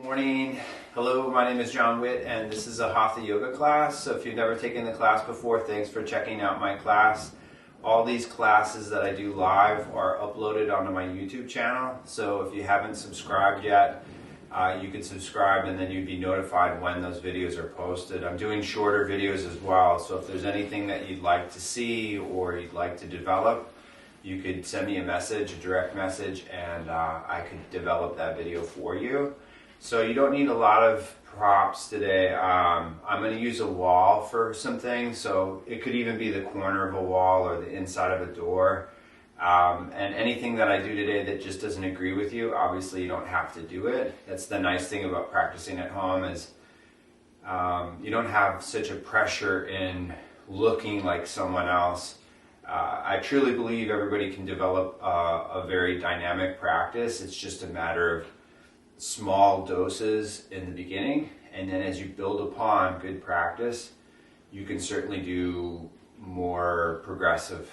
Morning. Hello, my name is Jon Witt and this is a Hatha yoga class. So if you've never taken the class before, thanks for checking out my class. All these classes that I do live are uploaded onto my YouTube channel. So if you haven't subscribed yet, you can subscribe and then you'd be notified when those videos are posted. I'm doing shorter videos as well. So if there's anything that you'd like to see or you'd like to develop, you could send me a message, a direct message, and I could develop that video for you. So you don't need a lot of props today. I'm going to use a wall for some things, so it could even be the corner of a wall or the inside of a door. And anything that I do today that just doesn't agree with you, obviously you don't have to do it. That's the nice thing about practicing at home is you don't have such a pressure in looking like someone else. I truly believe everybody can develop a very dynamic practice. It's just a matter of small doses in the beginning, and then as you build upon good practice, you can certainly do more progressive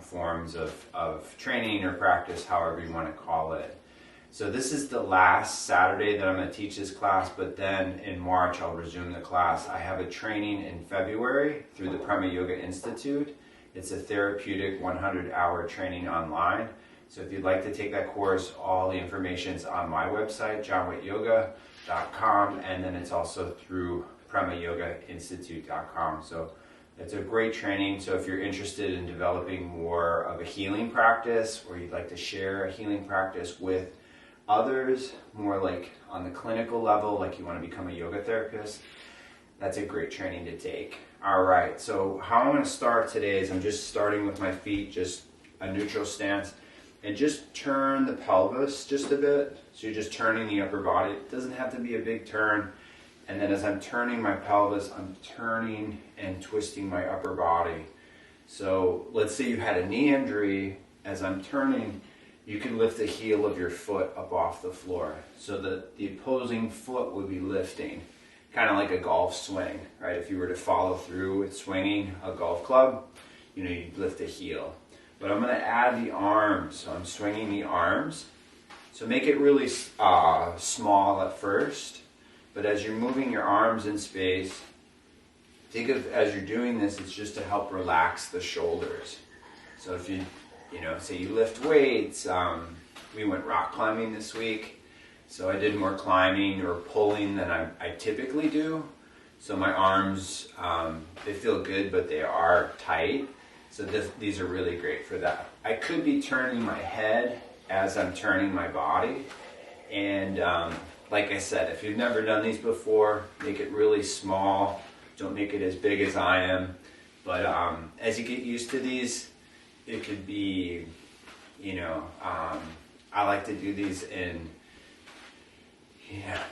forms of training or practice, however you want to call it. So this is the last Saturday that I'm going to teach this class, but then in March I'll resume the class. I have a training in February through the Prema Yoga Institute. It's a therapeutic 100-hour training online. So if you'd like to take that course, all the information's on my website, jonwittyoga.com, and then it's also through premayogainstitute.com. So it's a great training. So if you're interested in developing more of a healing practice, or you'd like to share a healing practice with others, more like on the clinical level, like you want to become a yoga therapist, that's a great training to take. All right, so how I'm going to start today is I'm just starting with my feet, just a neutral stance. And just turn the pelvis just a bit. So you're just turning the upper body. It doesn't have to be a big turn. And then as I'm turning my pelvis, I'm turning and twisting my upper body. So let's say you had a knee injury. As I'm turning, you can lift the heel of your foot up off the floor. So that the opposing foot would be lifting, kind of like a golf swing, right? If you were to follow through with swinging a golf club, you'd lift the heel. But I'm going to add the arms, so I'm swinging the arms. So make it really small at first, but as you're moving your arms in space, think of as you're doing this, it's just to help relax the shoulders. So if you say you lift weights, we went rock climbing this week, so I did more climbing or pulling than I typically do. So my arms, they feel good, but they are tight. So these are really great for that. I could be turning my head as I'm turning my body. And like I said, if you've never done these before, make it really small. Don't make it as big as I am. But as you get used to these, it could be, I like to do these in,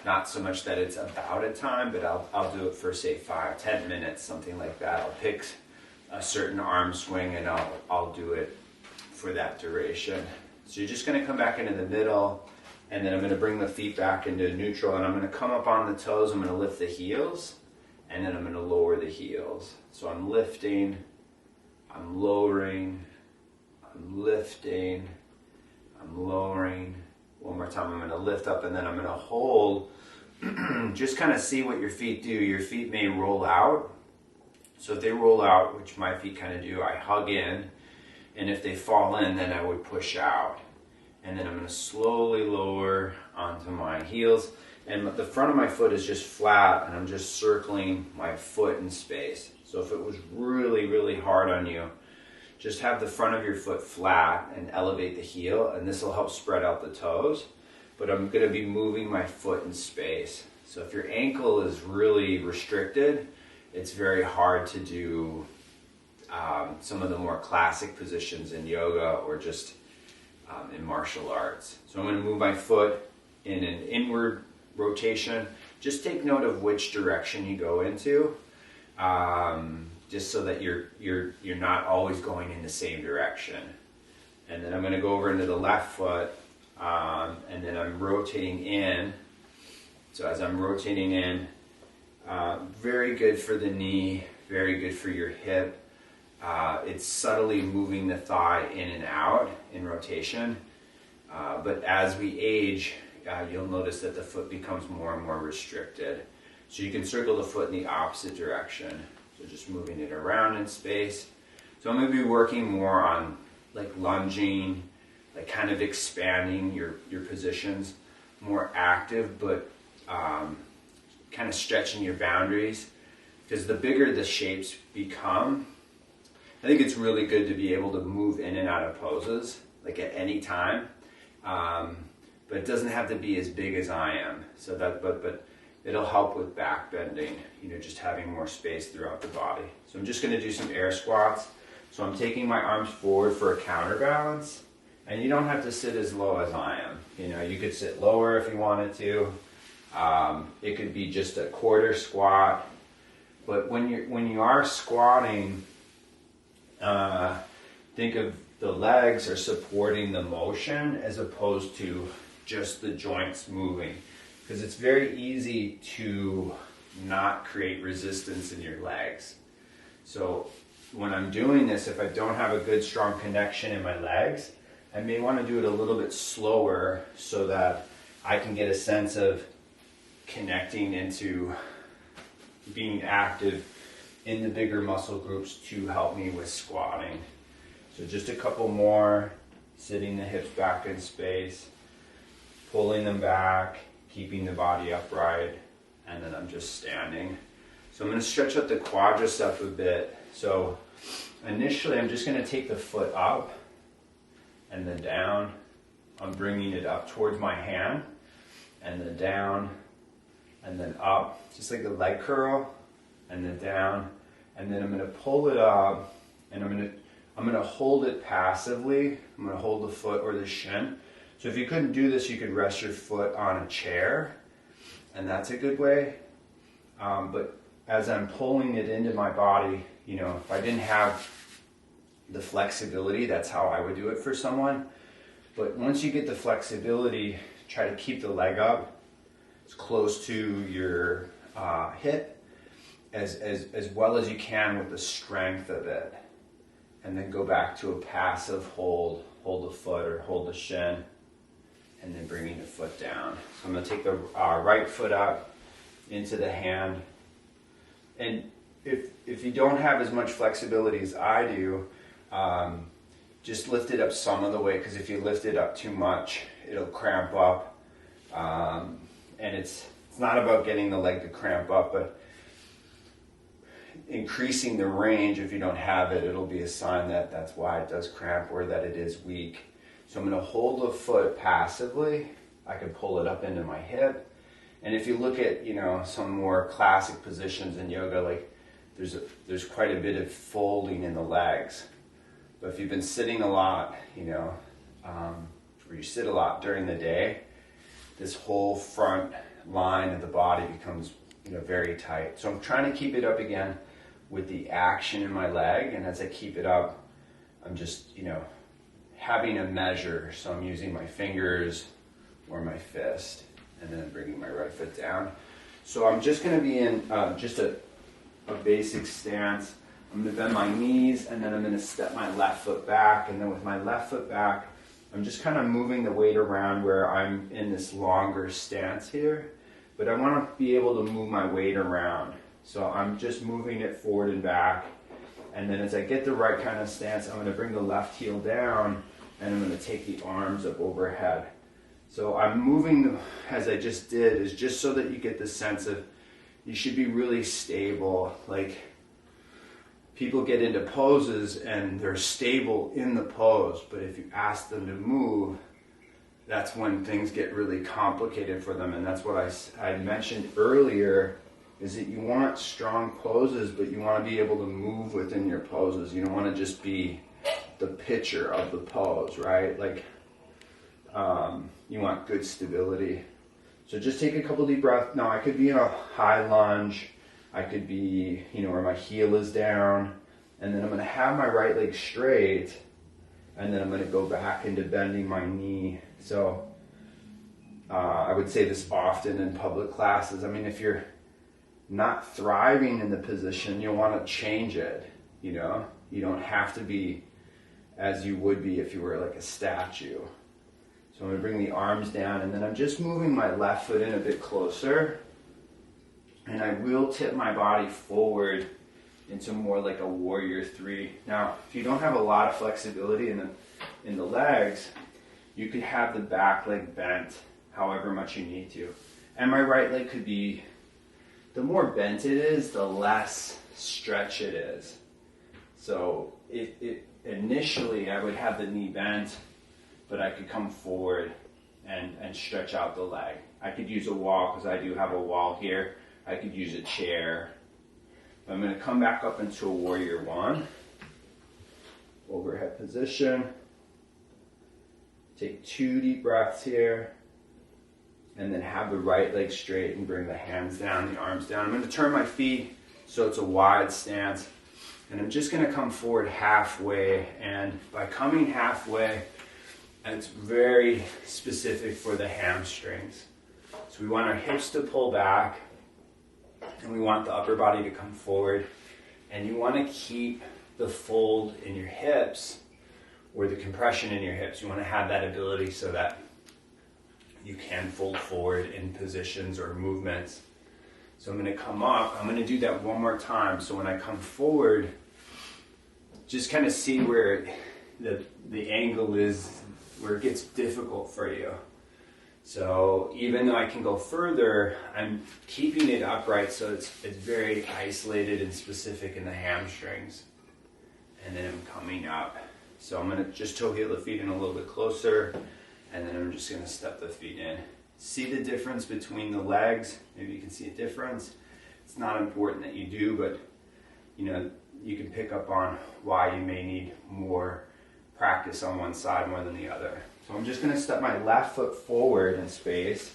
not so much that it's about a time, but I'll do it for say 5-10 minutes, something like that. I'll pick a certain arm swing and I'll do it for that duration. So you're just going to come back into the middle, and then I'm going to bring the feet back into neutral, and I'm going to come up on the toes. I'm going to lift the heels, and then I'm going to lower the heels. So I'm lifting, I'm lowering, I'm lifting, I'm lowering. One more time, I'm going to lift up, and then I'm going to hold. Just kind of see what your feet do. Your feet may roll out. So if they roll out, which my feet kind of do, I hug in. And if they fall in, then I would push out. And then I'm going to slowly lower onto my heels. And the front of my foot is just flat, and I'm just circling my foot in space. So if it was really, really hard on you, just have the front of your foot flat and elevate the heel, and this will help spread out the toes. But I'm going to be moving my foot in space. So if your ankle is really restricted, it's very hard to do some of the more classic positions in yoga or just in martial arts. So I'm going to move my foot in an inward rotation. Just take note of which direction you go into, just so that you're not always going in the same direction. And then I'm going to go over into the left foot, and then I'm rotating in. So as I'm rotating in, very good for the knee, very good for your hip. It's subtly moving the thigh in and out in rotation. But as we age, you'll notice that the foot becomes more and more restricted. So you can circle the foot in the opposite direction. So just moving it around in space. So I'm going to be working more on like lunging, like kind of expanding your positions, more active, but kind of stretching your boundaries. Because the bigger the shapes become, I think it's really good to be able to move in and out of poses, like at any time. But it doesn't have to be as big as I am. So that, but it'll help with back bending, just having more space throughout the body. So I'm just going to do some air squats. So I'm taking my arms forward for a counterbalance, and you don't have to sit as low as I am. You could sit lower if you wanted to. It could be just a quarter squat. But when you are squatting, think of the legs are supporting the motion as opposed to just the joints moving. Because it's very easy to not create resistance in your legs. So when I'm doing this, if I don't have a good strong connection in my legs, I may want to do it a little bit slower so that I can get a sense of connecting into being active in the bigger muscle groups to help me with squatting. So just a couple more, sitting the hips back in space, pulling them back, keeping the body upright, and then I'm just standing. So I'm going to stretch out the quadricep a bit. So initially I'm just going to take the foot up and then down. I'm bringing it up towards my hand and then down and then up, just like a leg curl, and then down, and then I'm going to pull it up, and I'm going to hold it passively. I'm going to hold the foot or the shin. So if you couldn't do this, you could rest your foot on a chair, and that's a good way. But as I'm pulling it into my body, if I didn't have the flexibility, that's how I would do it for someone. But once you get the flexibility, try to keep the leg up as close to your hip as well as you can with the strength of it. And then go back to a passive hold the foot or hold the shin, and then bringing the foot down. So I'm going to take the right foot up into the hand. And if you don't have as much flexibility as I do, just lift it up some of the way, because if you lift it up too much, it'll cramp up. And it's not about getting the leg to cramp up, but increasing the range. If you don't have it, it'll be a sign that that's why it does cramp or that it is weak. So I'm going to hold the foot passively. I can pull it up into my hip. And if you look at, some more classic positions in yoga, like there's quite a bit of folding in the legs. But if you've been sitting a lot, or you sit a lot during the day, this whole front line of the body becomes, very tight. So I'm trying to keep it up again with the action in my leg. And as I keep it up, I'm just, having a measure. So I'm using my fingers or my fist, and then bringing my right foot down. So I'm just going to be in just a basic stance. I'm going to bend my knees, and then I'm going to step my left foot back. And then with my left foot back, I'm just kind of moving the weight around where I'm in this longer stance here. But I want to be able to move my weight around. So I'm just moving it forward and back. And then as I get the right kind of stance, I'm going to bring the left heel down, and I'm going to take the arms up overhead. So I'm moving, as I just did, is just so that you get the sense of you should be really stable. Like, people get into poses and they're stable in the pose, but if you ask them to move, that's when things get really complicated for them. And that's what I mentioned earlier, is that you want strong poses, but you want to be able to move within your poses. You don't want to just be the picture of the pose, right? Like, you want good stability. So just take a couple deep breaths. Now I could be in a high lunge. I could be, where my heel is down. And then I'm going to have my right leg straight. And then I'm going to go back into bending my knee. So I would say this often in public classes. I mean, if you're not thriving in the position, you'll want to change it. You don't have to be as you would be if you were like a statue. So So I'm going to bring the arms down, and then I'm just moving my left foot in a bit closer. And I will tip my body forward into more like a warrior 3. Now, if you don't have a lot of flexibility in the legs, you could have the back leg bent however much you need to. And my right leg could be, the more bent it is, the less stretch it is. So initially I would have the knee bent, but I could come forward and stretch out the leg. I could use a wall because I do have a wall here. I could use a chair. I'm going to come back up into a warrior 1. Overhead position. Take 2 deep breaths here. And then have the right leg straight and bring the hands down, the arms down. I'm going to turn my feet so it's a wide stance. And I'm just going to come forward halfway. And by coming halfway, it's very specific for the hamstrings. So we want our hips to pull back. And we want the upper body to come forward. And you want to keep the fold in your hips, or the compression in your hips. You want to have that ability so that you can fold forward in positions or movements. So I'm going to come up. I'm going to do that one more time. So when I come forward, just kind of see where the angle is, where it gets difficult for you. So even though I can go further, I'm keeping it upright so it's very isolated and specific in the hamstrings. And then I'm coming up. So I'm going to just toe heel the feet in a little bit closer, and then I'm just going to step the feet in. See the difference between the legs? Maybe you can see a difference. It's not important that you do, but you can pick up on why you may need more practice on one side more than the other. So I'm just going to step my left foot forward in space,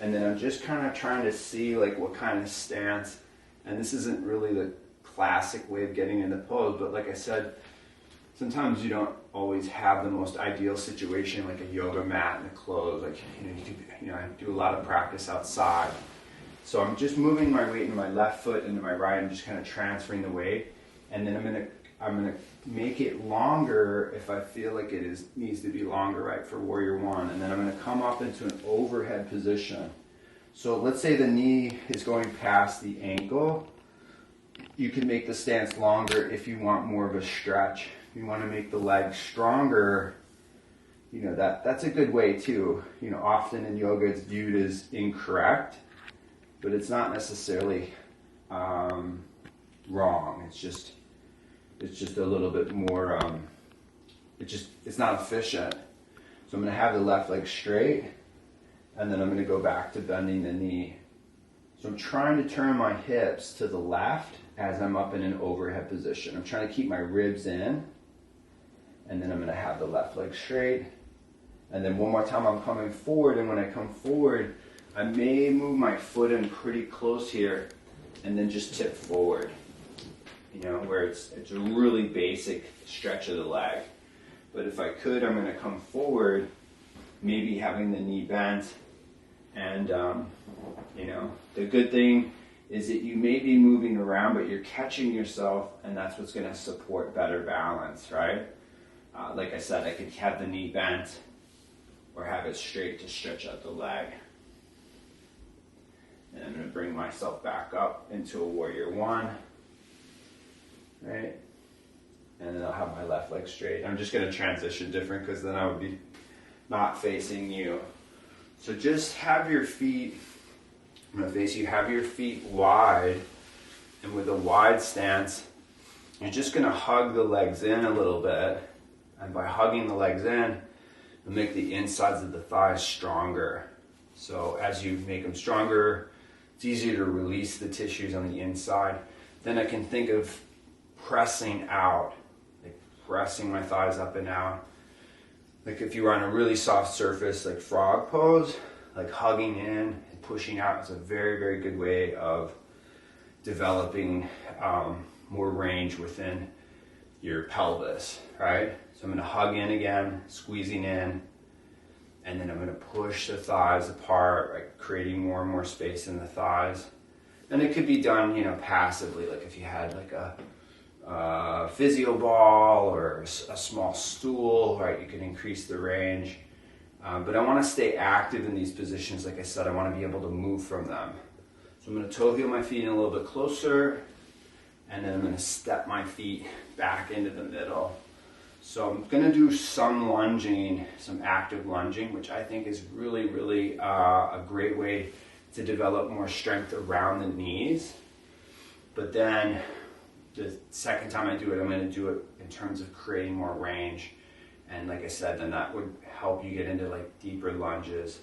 and then I'm just kind of trying to see like what kind of stance. And this isn't really the classic way of getting into pose, but like I said, sometimes you don't always have the most ideal situation, like a yoga mat and a clothes. Like I do a lot of practice outside. So I'm just moving my weight into my left foot into my right. I'm just kind of transferring the weight, and then I'm gonna make it longer if I feel like it needs to be longer, right, for warrior 1. And then I'm gonna come up into an overhead position. So let's say the knee is going past the ankle. You can make the stance longer if you want more of a stretch. If you want to make the leg stronger, that's a good way too. Often in yoga it's viewed as incorrect, but it's not necessarily wrong. It's just a little bit more, it's not efficient. So I'm going to have the left leg straight, and then I'm going to go back to bending the knee. So I'm trying to turn my hips to the left as I'm up in an overhead position. I'm trying to keep my ribs in, and then I'm going to have the left leg straight. And then one more time I'm coming forward, and when I come forward, I may move my foot in pretty close here, and then just tip forward. Where it's a really basic stretch of the leg. But if I could, I'm going to come forward, maybe having the knee bent. And, the good thing is that you may be moving around, but you're catching yourself, and that's what's going to support better balance, right? Like I said, I could have the knee bent or have it straight to stretch out the leg. And I'm going to bring myself back up into a warrior 1. Right? And then I'll have my left leg straight. I'm just going to transition different because then I would be not facing you. So just have your feet, I'm going to face you, have your feet wide, and with a wide stance, you're just going to hug the legs in a little bit. And by hugging the legs in, you'll make the insides of the thighs stronger. So as you make them stronger, it's easier to release the tissues on the inside. Then I can think of pressing out, like pressing my thighs up and out. Like if you were on a really soft surface, like frog pose, like hugging in and pushing out is a very, very good way of developing more range within your pelvis, right? So I'm going to hug in again, squeezing in, and then I'm going to push the thighs apart, like creating more and more space in the thighs. And it could be done, passively, like if you had like a physio ball or a small stool, right? You can increase the range. But I want to stay active in these positions. Like I said, I want to be able to move from them. So I'm going to toe heel my feet in a little bit closer, and then I'm going to step my feet back into the middle. So I'm going to do some lunging, some active lunging, which I think is really, really a great way to develop more strength around the knees. But then the second time I do it, I'm going to do it in terms of creating more range. And like I said, then that would help you get into like deeper lunges.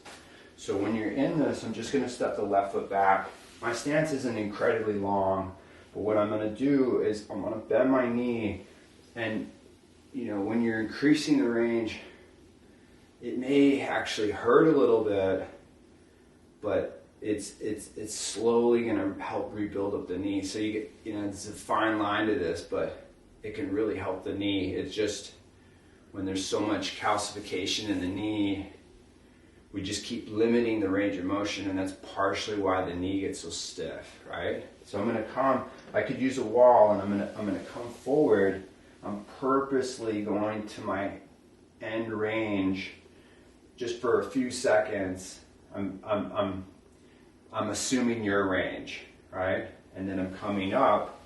So when you're in this, I'm just going to step the left foot back. My stance isn't incredibly long, but what I'm going to do is I'm going to bend my knee, and you know, when you're increasing the range, it may actually hurt a little bit, but it's slowly going to help rebuild up the knee. So you get, you know, it's a fine line to this, but it can really help the knee. It's just when there's so much calcification in the knee, we just keep limiting the range of motion, and that's partially why the knee gets so stiff, right? So I'm going to come, I could use a wall, and I'm going to come forward. I'm purposely going to my end range just for a few seconds. I'm assuming your range, right? And then I'm coming up,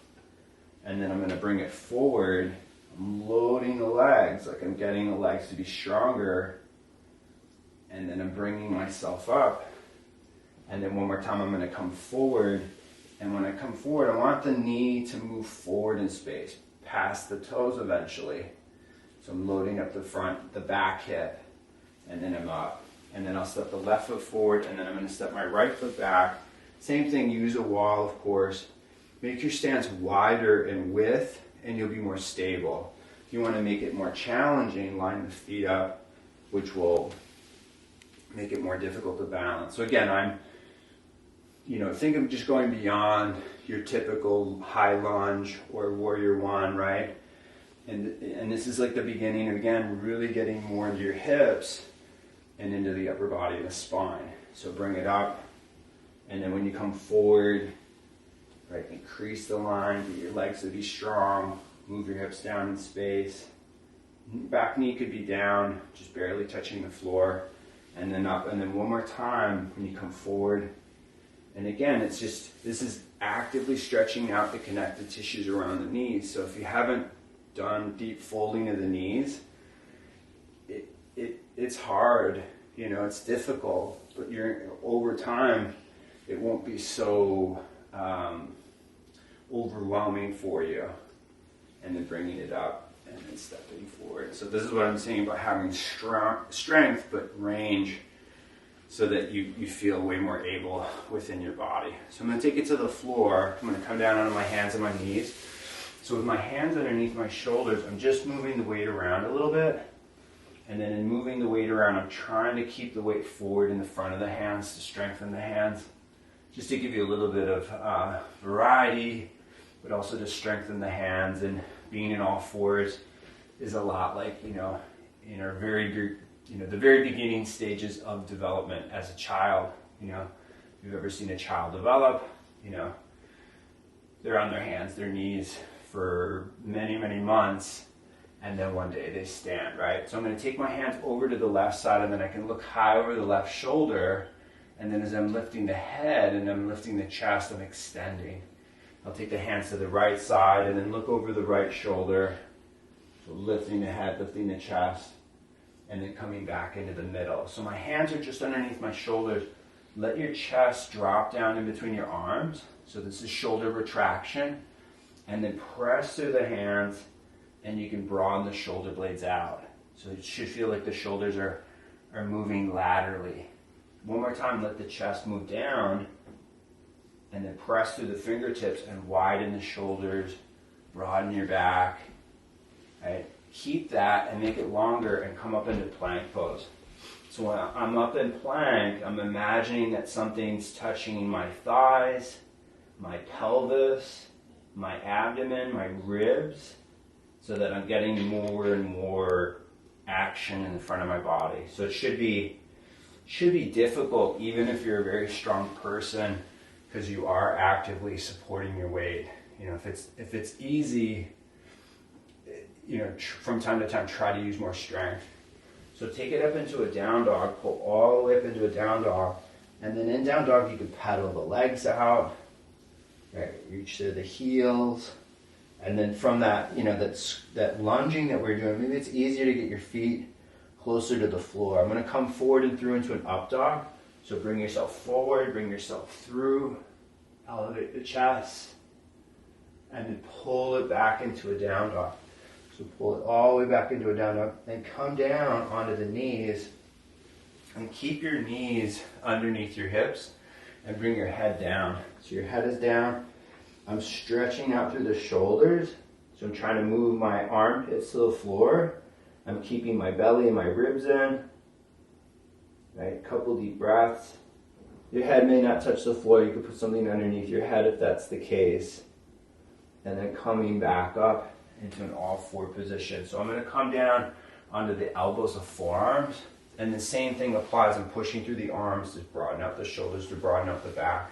and then I'm going to bring it forward. I'm loading the legs, like I'm getting the legs to be stronger, and then I'm bringing myself up. And then one more time, I'm going to come forward, and when I come forward, I want the knee to move forward in space, past the toes eventually. So I'm loading up the front, the back hip, and then I'm up. And then I'll step the left foot forward, and then I'm going to step my right foot back. Same thing, use a wall, of course. Make your stance wider in width, and you'll be more stable. If you want to make it more challenging, line the feet up, which will make it more difficult to balance. So again, think of just going beyond your typical high lunge or warrior one, right? And this is like the beginning of, again, really getting more into your hips and into the upper body and the spine. So bring it up, and then when you come forward, right, increase the line, get your legs to be strong, move your hips down in space. Back knee could be down, just barely touching the floor, and then up, and then one more time when you come forward. And again, this is actively stretching out the connective tissues around the knees. So if you haven't done deep folding of the knees, it's hard, it's difficult, but over time, it won't be so overwhelming for you. And then bringing it up and then stepping forward. So this is what I'm saying about having strength but range, so that you feel way more able within your body. So I'm going to take it to the floor. I'm going to come down onto my hands and my knees. So with my hands underneath my shoulders, I'm just moving the weight around a little bit. And then in moving the weight around, I'm trying to keep the weight forward in the front of the hands to strengthen the hands. Just to give you a little bit of variety, but also to strengthen the hands. And being in all fours is a lot like, in our the very beginning stages of development as a child. If you've ever seen a child develop, they're on their hands, their knees for many, many months, and then one day they stand, right? So I'm going to take my hands over to the left side, and then I can look high over the left shoulder, and then as I'm lifting the head and I'm lifting the chest, I'm extending. I'll take the hands to the right side and then look over the right shoulder. So lifting the head, lifting the chest, and then coming back into the middle. So my hands are just underneath my shoulders. Let your chest drop down in between your arms. So this is shoulder retraction. And then press through the hands, and you can broaden the shoulder blades out. So it should feel like the shoulders are moving laterally. One more time, let the chest move down, and then press through the fingertips and widen the shoulders, broaden your back. Right? Keep that and make it longer and come up into plank pose. So when I'm up in plank, I'm imagining that something's touching my thighs, my pelvis, my abdomen, my ribs, so that I'm getting more and more action in the front of my body. So it should be difficult even if you're a very strong person, because you are actively supporting your weight. If it's easy, from time to time, try to use more strength. So take it up into a down dog, pull all the way up into a down dog, and then in down dog you can pedal the legs out, right? Reach to the heels, and then from that, that lunging that we're doing, maybe it's easier to get your feet closer to the floor. I'm going to come forward and through into an up dog. So bring yourself forward, bring yourself through, elevate the chest, and then pull it back into a down dog. So pull it all the way back into a down dog, then come down onto the knees, and keep your knees underneath your hips, and bring your head down. So your head is down. I'm stretching out through the shoulders, so I'm trying to move my armpits to the floor. I'm keeping my belly and my ribs in. Right, couple deep breaths. Your head may not touch the floor. You could put something underneath your head if that's the case. And then coming back up into an all four position. So I'm going to come down onto the elbows of forearms. And the same thing applies. I'm pushing through the arms to broaden out the shoulders, to broaden out the back.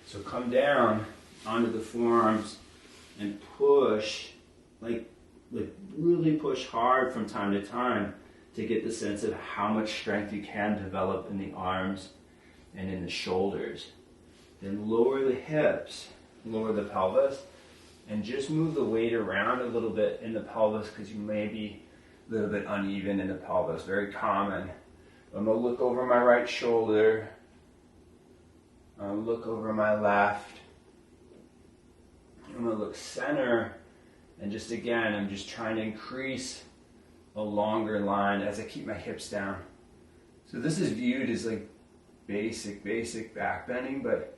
So come down onto the forearms and push, like really push hard from time to time, to get the sense of how much strength you can develop in the arms and in the shoulders. Then lower the hips, lower the pelvis, and just move the weight around a little bit in the pelvis because you may be a little bit uneven in the pelvis. Very common. I'm going to look over my right shoulder. I'll look over my left. I'm going to look center. And just again, I'm just trying to increase a longer line as I keep my hips down. So this is viewed as like basic back bending, but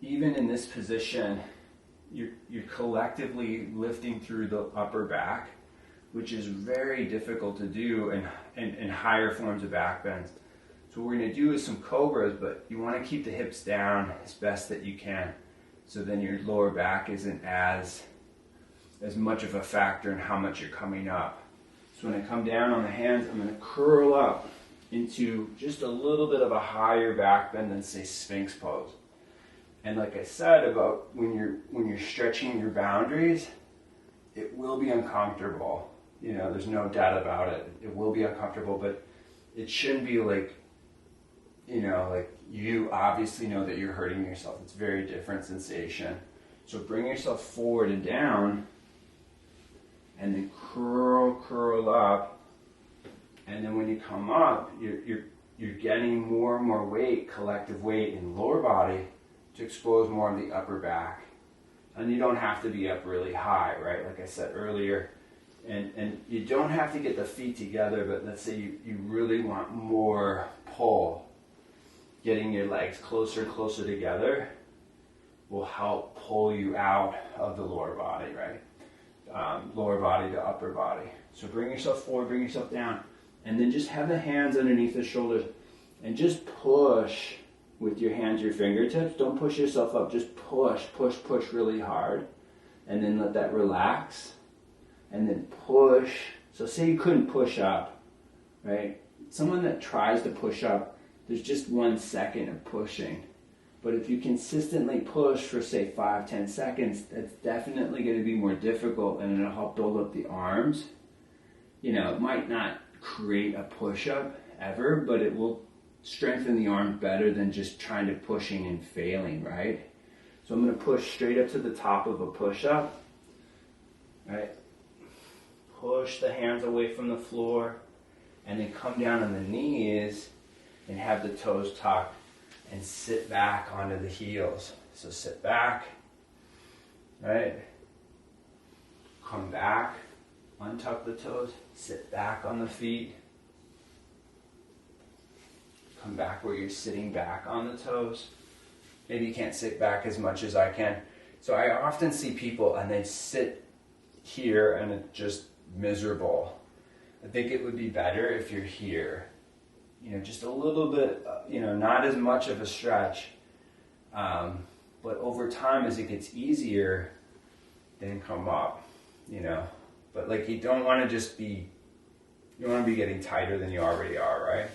even in this position, you're collectively lifting through the upper back, which is very difficult to do in higher forms of back bends. So what we're going to do is some cobras, but you want to keep the hips down as best that you can, so then your lower back isn't as much of a factor in how much you're coming up. So when I come down on the hands, I'm going to curl up into just a little bit of a higher back bend than, say, Sphinx pose. And like I said about when you're stretching your boundaries, it will be uncomfortable. There's no doubt about it. It will be uncomfortable, but it shouldn't be like you obviously know that you're hurting yourself. It's a very different sensation. So bring yourself forward and down, and then curl up, and then when you come up, you're getting more and more weight, collective weight in the lower body to expose more of the upper back. And you don't have to be up really high, right? Like I said earlier, and you don't have to get the feet together, but let's say you really want more pull. Getting your legs closer and closer together will help pull you out of the lower body, right? Lower body to upper body. So bring yourself forward, bring yourself down, and then just have the hands underneath the shoulders and just push with your hands, your fingertips. Don't push yourself up, just push really hard, and then let that relax, and then push. So say you couldn't push up, right? Someone that tries to push up, there's just 1 second of pushing. But if you consistently push for, say, 5-10 seconds, that's definitely going to be more difficult, and it'll help build up the arms. It might not create a push-up ever, but it will strengthen the arms better than just trying to pushing and failing, right? So I'm going to push straight up to the top of a push-up, right? Push the hands away from the floor, and then come down on the knees and have the toes tucked. And sit back onto the heels. So sit back, right? Come back, untuck the toes, sit back on the feet. Come back where you're sitting back on the toes. Maybe you can't sit back as much as I can. So I often see people and they sit here and it's just miserable. I think it would be better if you're here. Just a little bit, not as much of a stretch. But over time, as it gets easier, then come up, But you don't want to just be, you don't want to be getting tighter than you already are, right?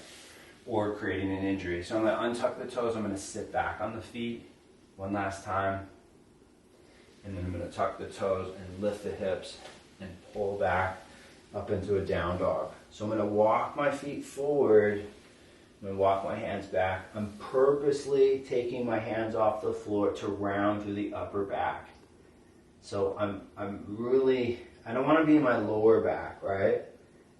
Or creating an injury. So I'm going to untuck the toes. I'm going to sit back on the feet one last time. And then I'm going to tuck the toes and lift the hips and pull back up into a down dog. So I'm going to walk my feet forward. I'm going to walk my hands back. I'm purposely taking my hands off the floor to round through the upper back. So I'm really, I don't want to be in my lower back, right?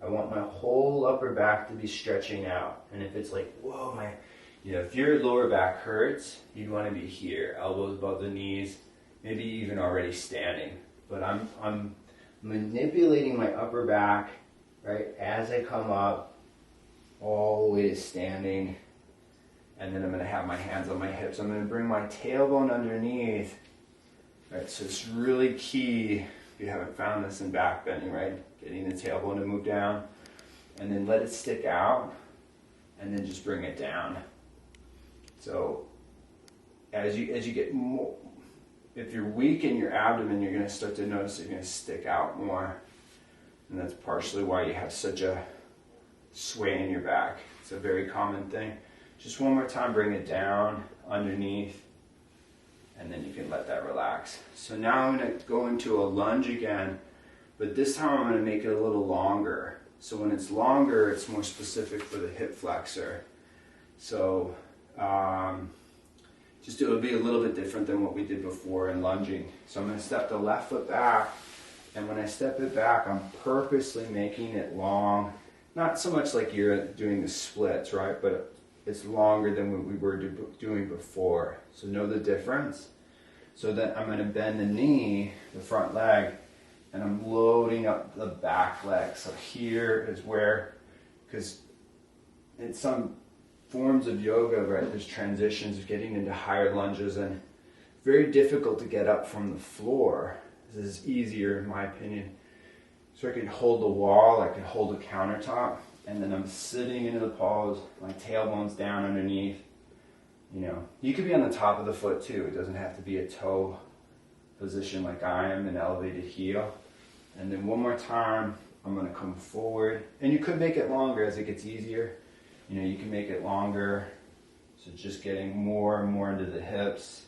I want my whole upper back to be stretching out. And if it's like, whoa, if your lower back hurts, you'd want to be here, elbows above the knees, maybe even already standing. But I'm manipulating my upper back, right, as I come up, all the way to standing. And then I'm going to have my hands on my hips. I'm going to bring my tailbone underneath. Right, so it's really key, if you haven't found this in back bending, right? Getting the tailbone to move down, and then let it stick out, and then just bring it down. So as you get more, if you're weak in your abdomen, you're going to start to notice you're going to stick out more. And that's partially why you have such a sway in your back. It's a very common thing. Just one more time, bring it down, underneath, and then you can let that relax. So now I'm going to go into a lunge again, but this time I'm going to make it a little longer. So when it's longer, it's more specific for the hip flexor. So it'll be a little bit different than what we did before in lunging. So I'm going to step the left foot back, and when I step it back, I'm purposely making it long. Not so much like you're doing the splits, right? But it's longer than what we were doing before. So know the difference. So then I'm going to bend the knee, the front leg, and I'm loading up the back leg. So here is where, because in some forms of yoga, right, there's transitions of getting into higher lunges, and very difficult to get up from the floor. This is easier in my opinion. So I can hold the wall, I can hold the countertop, and then I'm sitting into the pose, my tailbone's down underneath. You could be on the top of the foot too. It doesn't have to be a toe position like I am, an elevated heel. And then one more time, I'm going to come forward. And you could make it longer as it gets easier. You can make it longer. So just getting more and more into the hips,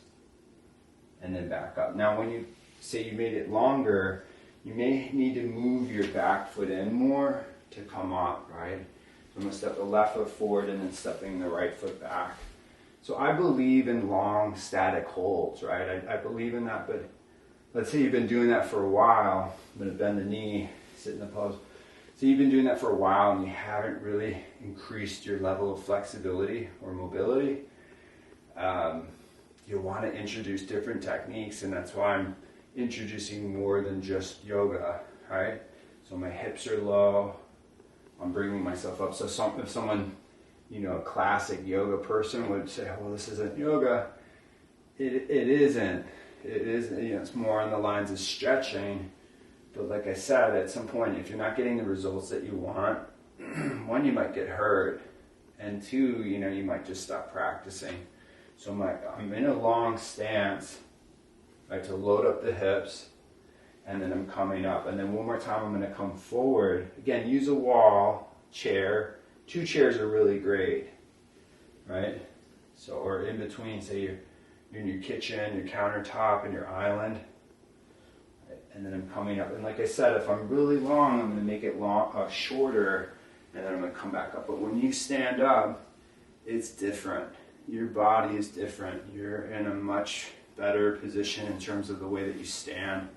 and then back up. Now when you say you made it longer, you may need to move your back foot in more to come up, right? So I'm going to step the left foot forward and then stepping the right foot back. So I believe in long static holds, right? I believe in that, but let's say you've been doing that for a while. I'm going to bend the knee, sit in the pose. So you've been doing that for a while and you haven't really increased your level of flexibility or mobility. You'll want to introduce different techniques, and that's why I'm introducing more than just yoga, right? So my hips are low, I'm bringing myself up. So if someone, a classic yoga person would say, well, this isn't yoga, it isn't. It is, it's more on the lines of stretching. But like I said, at some point, if you're not getting the results that you want, one, you might get hurt, and two, you might just stop practicing. So I'm in a long stance, right, to load up the hips, and then I'm coming up. And then one more time, I'm going to come forward. Again, use a wall, chair. 2 chairs are really great, right? So, or in between, say you're in your kitchen, your countertop, and your island. Right? And then I'm coming up. And like I said, if I'm really long, I'm going to make it shorter, and then I'm going to come back up. But when you stand up, it's different. Your body is different. You're in a much better position in terms of the way that you stand.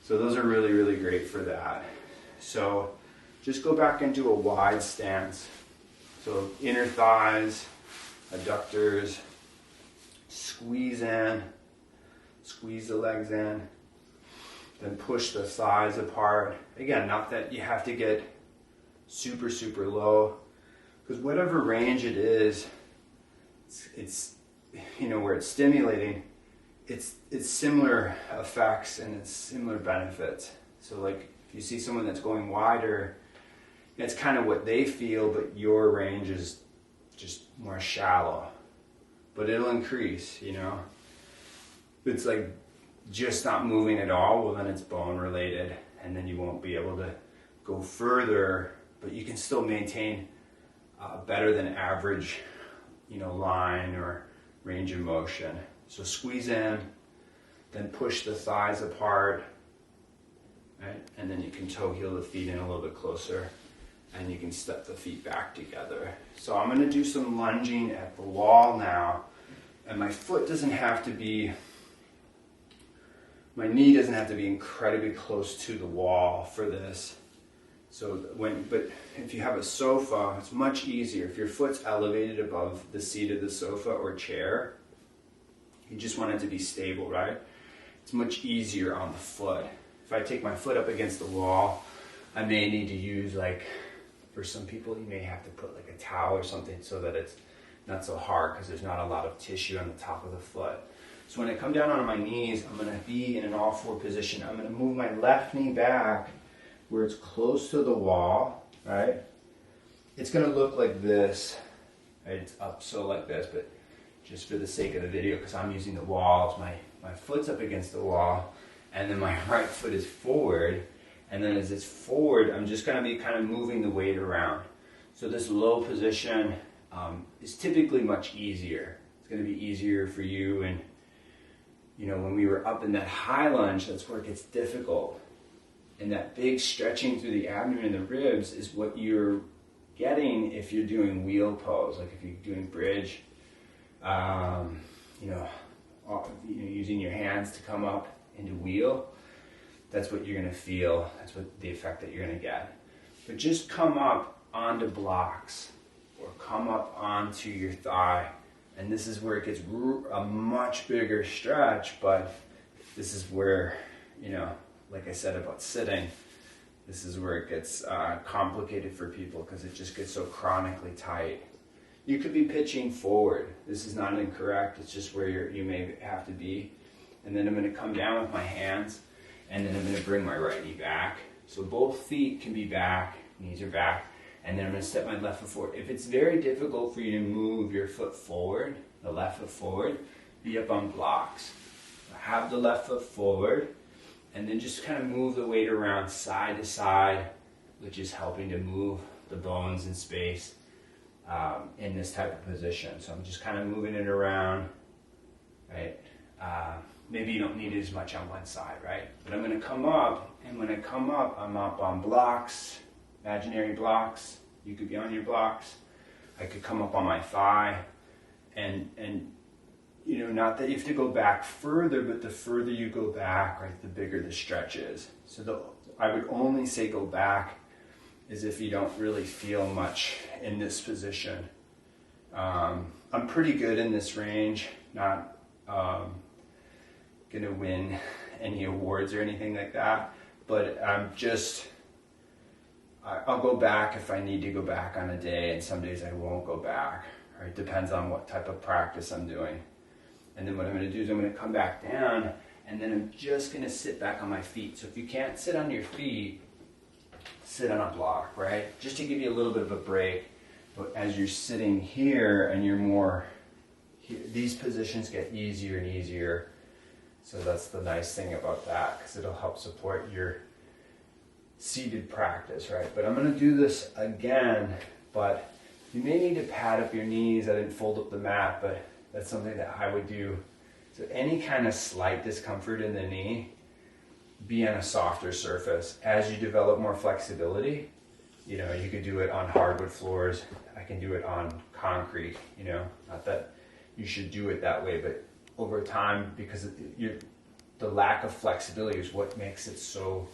So those are really, really great for that. So just go back into a wide stance. So inner thighs, adductors, squeeze in, squeeze the legs in, then push the thighs apart. Again, not that you have to get super, super low, because whatever range it is, it's where it's stimulating, it's similar effects and it's similar benefits. So like if you see someone that's going wider, it's kind of what they feel, but your range is just more shallow. But it'll increase, If it's like just not moving at all, well then it's bone related, and then you won't be able to go further, but you can still maintain better than average, line or range of motion. So squeeze in, then push the thighs apart, right? And then you can toe heel the feet in a little bit closer. and you can step the feet back together. So I'm going to do some lunging at the wall now, and my foot doesn't have to be, my knee doesn't have to be incredibly close to the wall for this. So but if you have a sofa, it's much easier. If your foot's elevated above the seat of the sofa or chair, you just want it to be stable, right? It's much easier on the foot. If I take my foot up against the wall, I may need to use, like, for some people, you may have to put like a towel or something so that it's not so hard, because there's not a lot of tissue on the top of the foot. So when I come down on my knees, I'm going to be in an all-four position. I'm going to move my left knee back where it's close to the wall, right? It's going to look like this, right? It's up so like this, but just for the sake of the video, because I'm using the walls, my foot's up against the wall, and then my right foot is forward, and then as it's forward, I'm just going to be kind of moving the weight around. So this low position is typically much easier. It's going to be easier for you, and you know, when we were up in that high lunge, that's where it gets difficult. And that big stretching through the abdomen and the ribs is what you're getting if you're doing wheel pose, like if you're doing bridge, using your hands to come up into wheel. That's what you're going to feel. That's what the effect that you're going to get. But just come up onto blocks or come up onto your thigh. And this is where it gets a much bigger stretch, but this is where, you know, like I said about sitting, this is where it gets complicated for people because it just gets so chronically tight. You could be pitching forward. This is not incorrect. It's just where you may have to be. And then I'm going to come down with my hands, and then I'm going to bring my right knee back. So both feet can be back, knees are back. And then I'm going to step my left foot forward. If it's very difficult for you to move your foot forward, the left foot forward, be up on blocks. Have the left foot forward, and then just kind of move the weight around side to side, which is helping to move the bones in space in this type of position. So I'm just kind of moving it around, right? Maybe you don't need it as much on one side, right? But I'm going to come up, and when I come up, I'm up on blocks. Imaginary blocks. You could be on your blocks. I could come up on my thigh, and you know, not that you have to go back further, but the further you go back, right, the bigger the stretch is. So I would only say go back is if you don't really feel much in this position. I'm pretty good in this range. Not gonna win any awards or anything like that, but I'll go back if I need to go back on a day, and some days I won't go back. Right? Depends on what type of practice I'm doing. And then what I'm going to do is I'm going to come back down, and then I'm just going to sit back on my feet. So if you can't sit on your feet, sit on a block, right? Just to give you a little bit of a break. But as you're sitting here and you're more, these positions get easier and easier. So that's the nice thing about that, because it'll help support your seated practice, right? But I'm going to do this again, but you may need to pad up your knees. I didn't fold up the mat, but that's something that I would do. So any kind of slight discomfort in the knee, be on a softer surface. As you develop more flexibility, you know, you could do it on hardwood floors. I can do it on concrete, you know, not that you should do it that way, but over time, because the lack of flexibility is what makes it so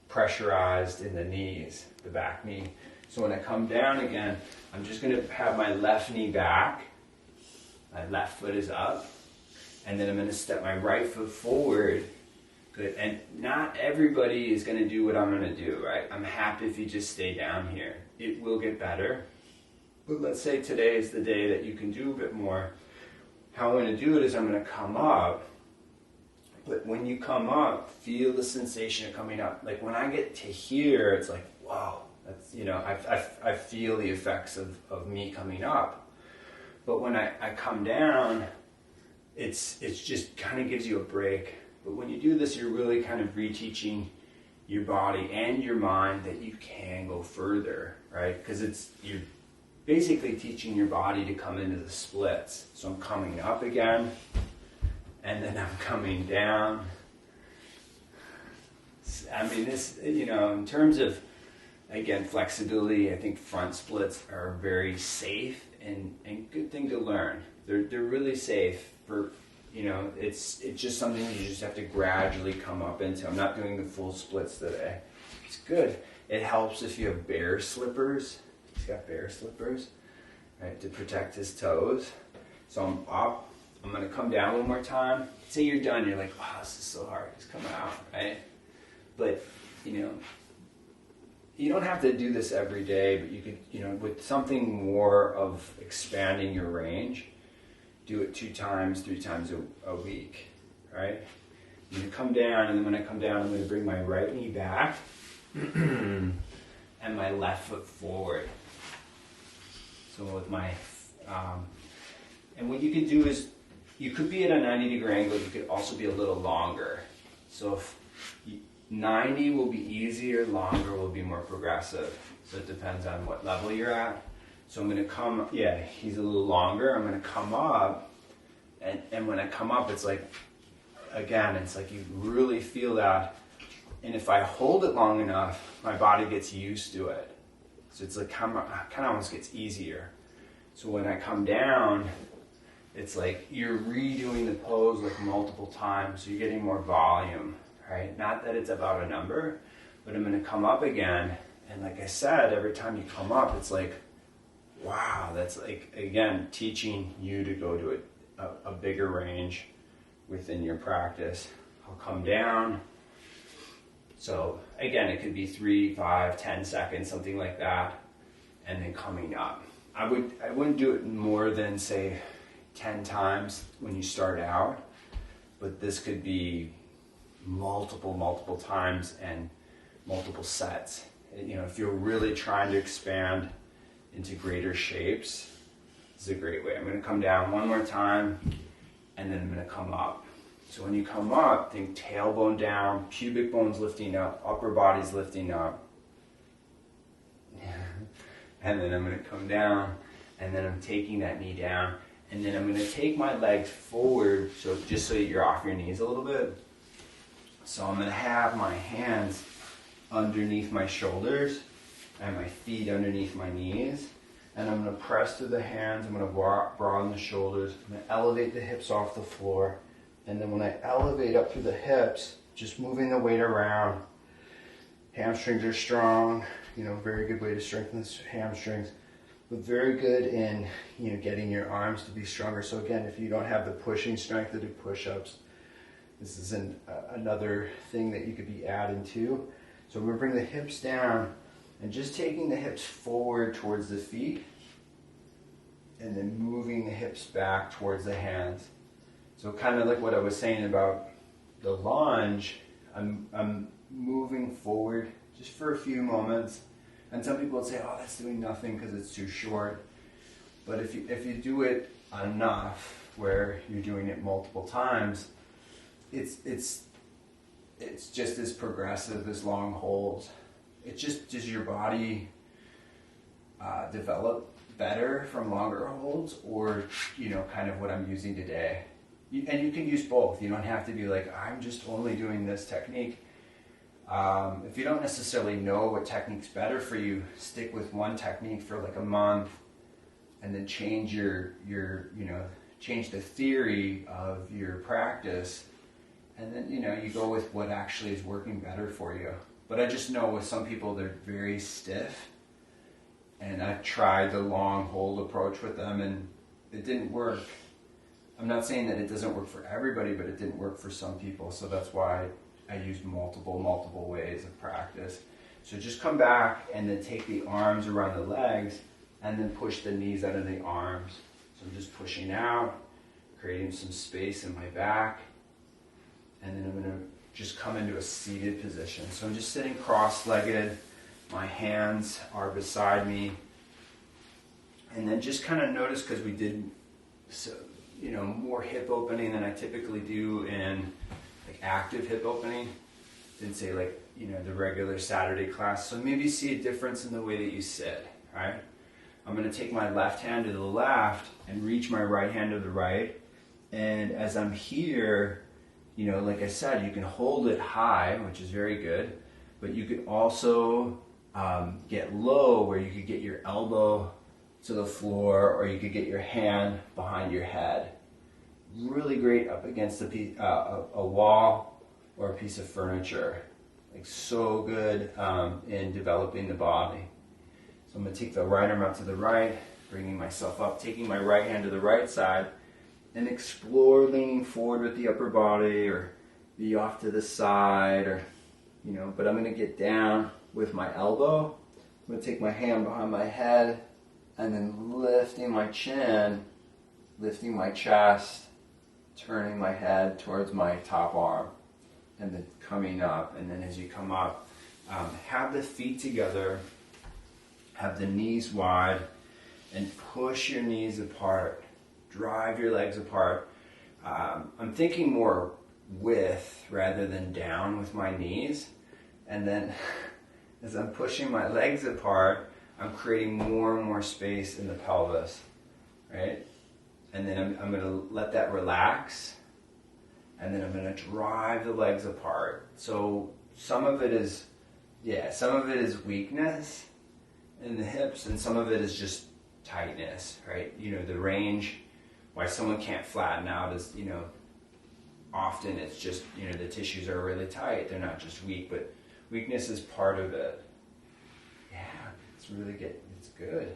pressurized in the knees, the back knee. So when I come down again, I'm just going to have my left knee back, my left foot is up, and then I'm going to step my right foot forward. Good. And not everybody is going to do what I'm going to do, right? I'm happy if you just stay down here. It will get better. But let's say today is the day that you can do a bit more. How I'm going to do it is I'm going to come up. But when you come up, feel the sensation of coming up. Like when I get to here, it's like, wow, that's, you know, I feel the effects of me coming up. But when I come down, it's just kind of gives you a break. But when you do this, you're really kind of reteaching your body and your mind that you can go further, right? Because you're basically teaching your body to come into the splits. So I'm coming up again. And then I'm coming down. I mean, this, you know, in terms of Again, flexibility, I think front splits are very safe and good thing to learn. They're really safe for, it's just something you just have to gradually come up into. I'm not doing the full splits today. It's good. It helps if you have bear slippers. He's got bear slippers, right, to protect his toes. So I'm up. I'm going to come down one more time. Say you're done. You're like, oh, this is so hard. Just come out, right? But, you don't have to do this every day, but you could, with something more of expanding your range, do it 2 times, 3 times a week, right? I'm going to come down, and then when I come down, I'm going to bring my right knee back and my left foot forward. So with my, and what you could do is, you could be at a 90-degree angle, you could also be a little longer. So if 90 will be easier, longer will be more progressive. So it depends on what level you're at. So I'm going to come, he's a little longer. I'm going to come up, and when I come up, it's like, again, it's like you really feel that. And if I hold it long enough, my body gets used to it. So it's like kind of almost gets easier. So when I come down, it's like you're redoing the pose like multiple times, so you're getting more volume. Right? Not that it's about a number, but I'm going to come up again. And like I said, every time you come up, it's like, wow, that's like, again, teaching you to go to a bigger range within your practice. I'll come down. So again, it could be 3, 5, 10 seconds, something like that. And then coming up. I wouldn't do it more than, say, 10 times when you start out, but this could be multiple times and multiple sets. If you're really trying to expand into greater shapes, this is a great way. I'm going to come down one more time, and then I'm going to come up. So when you come up, think tailbone down, pubic bone's lifting up, upper body's lifting up. And then I'm going to come down, and then I'm taking that knee down, and then I'm going to take my legs forward, so just so you're off your knees a little bit. So I'm going to have my hands underneath my shoulders and my feet underneath my knees. And I'm going to press through the hands. I'm going to broaden the shoulders. I'm going to elevate the hips off the floor. And then when I elevate up through the hips, just moving the weight around. Hamstrings are strong. Very good way to strengthen the hamstrings. But very good in, getting your arms to be stronger. So again, if you don't have the pushing strength to do push-ups, this is another thing that you could be adding to. So we're going to bring the hips down and just taking the hips forward towards the feet and then moving the hips back towards the hands. So kind of like what I was saying about the lunge, I'm moving forward just for a few moments. And some people would say, oh, that's doing nothing because it's too short. But if you do it enough where you're doing it multiple times, it's just as progressive as long holds. It just does your body develop better from longer holds, or kind of what I'm using today. And you can use both. You don't have to be like, I'm just only doing this technique. If you don't necessarily know what technique's better for you, stick with one technique for like a month, and then change change the theory of your practice. And then, you go with what actually is working better for you. But I just know with some people, they're very stiff. And I've tried the long hold approach with them, and it didn't work. I'm not saying that it doesn't work for everybody, but it didn't work for some people. So that's why I used multiple ways of practice. So just come back and then take the arms around the legs and then push the knees out of the arms. So I'm just pushing out, creating some space in my back. And then I'm going to just come into a seated position. So I'm just sitting cross-legged. My hands are beside me. And then just kind of notice, because we did more hip opening than I typically do in like active hip opening. Didn't say like, the regular Saturday class. So maybe see a difference in the way that you sit, right? I'm going to take my left hand to the left and reach my right hand to the right. And as I'm here, like I said, you can hold it high, which is very good, but you could also get low, where you could get your elbow to the floor, or you could get your hand behind your head. Really great up against a wall or a piece of furniture. Like so good in developing the body. So I'm going to take the right arm out to the right, bringing myself up, taking my right hand to the right side, and explore leaning forward with the upper body, or be off to the side, or, you know, but I'm going to get down with my elbow. I'm going to take my hand behind my head, and then lifting my chin, lifting my chest, turning my head towards my top arm, and then coming up. And then as you come up, have the feet together, have the knees wide, and push your knees apart. Drive your legs apart. I'm thinking more width rather than down with my knees. And then as I'm pushing my legs apart, I'm creating more and more space in the pelvis, right? And then I'm going to let that relax. And then I'm going to drive the legs apart. So some of it is weakness in the hips, and some of it is just tightness, right? You know, the range, why someone can't flatten out is, you know, often it's just, you know, the tissues are really tight. They're not just weak, but weakness is part of it. Yeah, it's really good. It's good.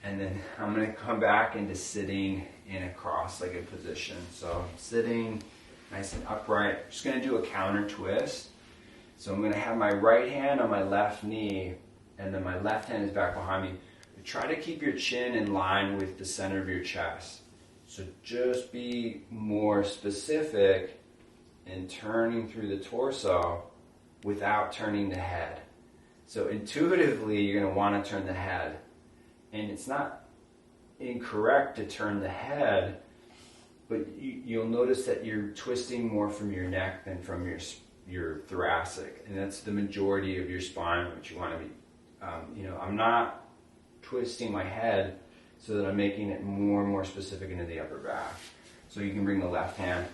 And then I'm going to come back into sitting in a cross-legged position. So sitting nice and upright. Just going to do a counter twist. So I'm going to have my right hand on my left knee, and then my left hand is back behind me. Try to keep your chin in line with the center of your chest. So just be more specific in turning through the torso without turning the head. So intuitively, you're going to want to turn the head. And it's not incorrect to turn the head, but you'll notice that you're twisting more from your neck than from your thoracic. And that's the majority of your spine, which you want to be, you know, I'm not twisting my head so that I'm making it more and more specific into the upper back. So you can bring the left hand.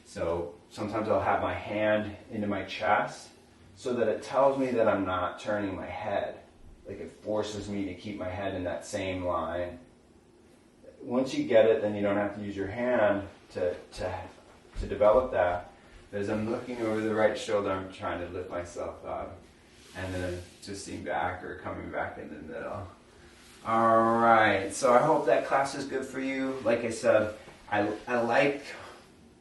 So sometimes I'll have my hand into my chest so that it tells me that I'm not turning my head. Like it forces me to keep my head in that same line. Once you get it, then you don't have to use your hand to develop that. But as I'm looking over the right shoulder, I'm trying to lift myself up. And then twisting back or coming back in the middle. All right, so I hope that class is good for you. Like I said, I like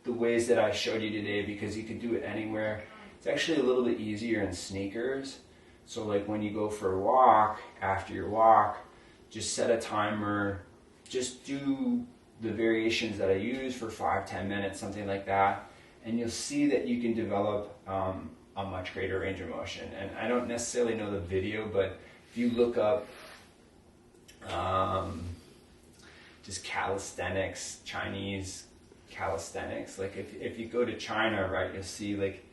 the ways that I showed you today because you can do it anywhere. It's actually a little bit easier in sneakers. So like when you go for a walk, after your walk, just set a timer. Just do the variations that I use for 5-10 minutes, something like that. And you'll see that you can develop a much greater range of motion. And I don't necessarily know the video, but if you look up just calisthenics, Chinese calisthenics, like if you go to China, right, you'll see like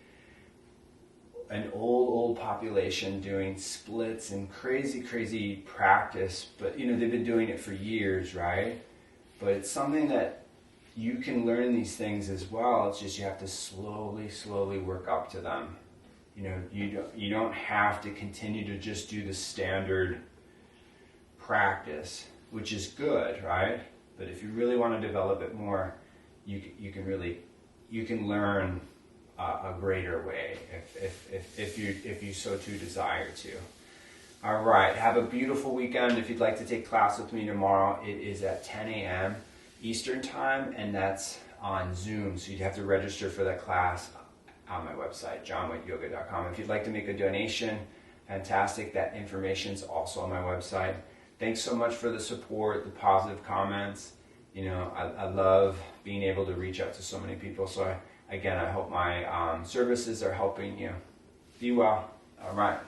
an old population doing splits and crazy practice, but you know, they've been doing it for years, right? But it's something that you can learn these things as well. It's just you have to slowly work up to them. You know, you don't have to continue to just do the standard practice, which is good, right? But if you really want to develop it more, you can learn a greater way if you so too desire to. All right, have a beautiful weekend. If you'd like to take class with me tomorrow, it is at 10 a.m. Eastern time, and that's on Zoom. So you'd have to register for that class on my website, jonwittyoga.com. If you'd like to make a donation, fantastic. That information's also on my website. Thanks so much for the support, the positive comments. You know, I love being able to reach out to so many people. So again, I hope my services are helping you. Be well. All right.